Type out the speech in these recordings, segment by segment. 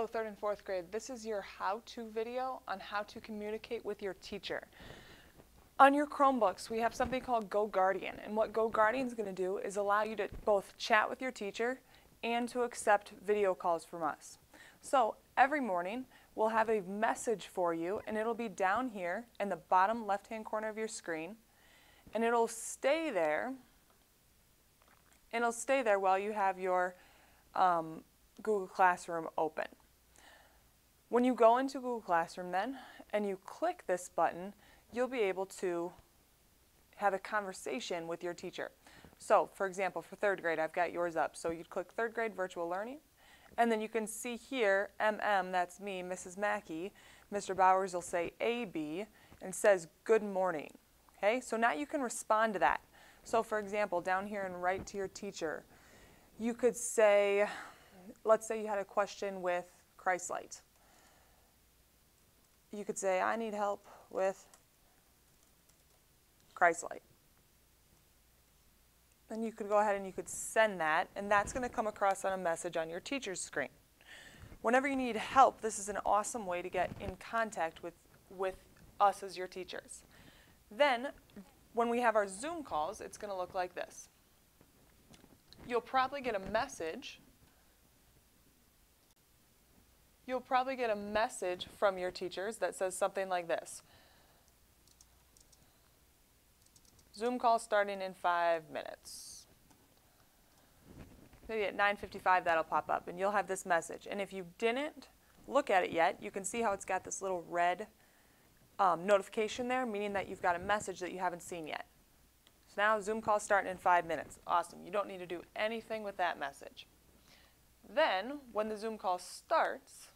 Hello, 3rd and 4th grade. This is your how-to video on how to communicate with your teacher. On your Chromebooks, we have something called GoGuardian, and what GoGuardian is going to do is allow you to both chat with your teacher and to accept video calls from us. So every morning, we'll have a message for you, and it'll be down here in the bottom left-hand corner of your screen, and it'll stay there. It'll stay there while you have your Google Classroom open. When you go into Google Classroom then, and you click this button, you'll be able to have a conversation with your teacher. So, for example, for 3rd grade, I've got yours up. So you'd click 3rd grade virtual learning, and then you can see here, MM, that's me, Mrs. Mackey. Mr. Bowers will say AB, and says good morning. Okay, so now you can respond to that. So for example, down here and write to your teacher, you could say, let's say you had a question with Christ-Lite. You could say, I need help with Christ-Lite. Then you could go ahead and you could send that, and that's going to come across on a message on your teacher's screen. Whenever you need help, this is an awesome way to get in contact with us as your teachers. Then, when we have our Zoom calls, it's going to look like this. You'll probably get a message. You'll probably get a message from your teachers that says something like this. Zoom call starting in 5 minutes. Maybe at 9:55 that'll pop up and you'll have this message. And if you didn't look at it yet, you can see how it's got this little red notification there, meaning that you've got a message that you haven't seen yet. So now Zoom call starting in 5 minutes. Awesome. You don't need to do anything with that message. Then, when the Zoom call starts,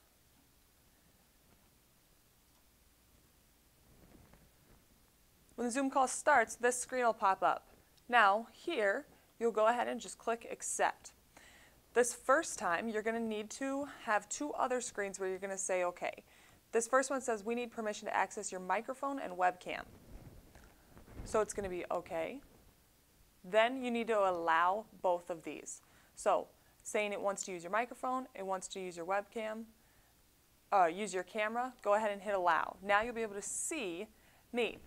this screen will pop up. Now, here, you'll go ahead and just click Accept. This first time, you're going to need to have 2 other screens where you're going to say OK. This first one says, we need permission to access your microphone and webcam. So it's going to be OK. Then you need to allow both of these. So saying it wants to use your microphone, it wants to use your webcam, use your camera, go ahead and hit allow. Now you'll be able to see me.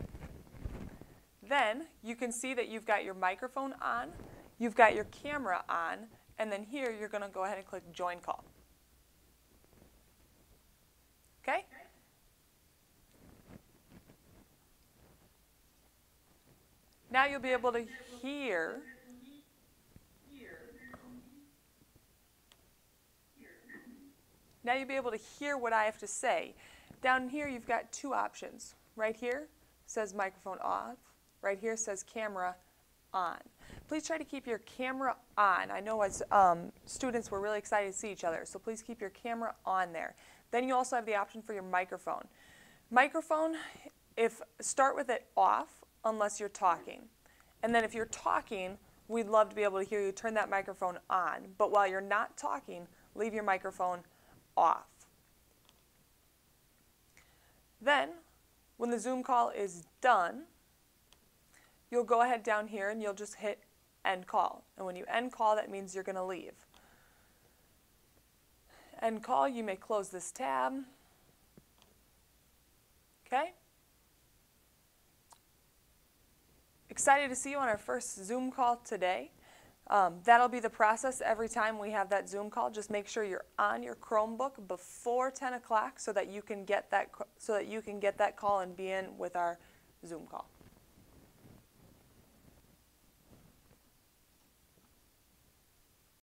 Then you can see that you've got your microphone on, you've got your camera on, and then here you're going to go ahead and click Join Call. Okay? Now you'll be able to hear. Now you'll be able to hear what I have to say. Down here you've got 2 options. Right here says microphone off. Right here says camera on. Please try to keep your camera on. I know as students we're really excited to see each other, so please keep your camera on there. Then you also have the option for your microphone. Microphone, start with it off unless you're talking. And then if you're talking, we'd love to be able to hear you. Turn that microphone on. But while you're not talking, leave your microphone off. Then, when the Zoom call is done, you'll go ahead down here and you'll just hit End Call. And when you end call, that means you're going to leave. End call, you may close this tab. Okay? Excited to see you on our first Zoom call today. That'll be the process every time we have that Zoom call. Just make sure you're on your Chromebook before 10 o'clock so that you can get that call and be in with our Zoom call.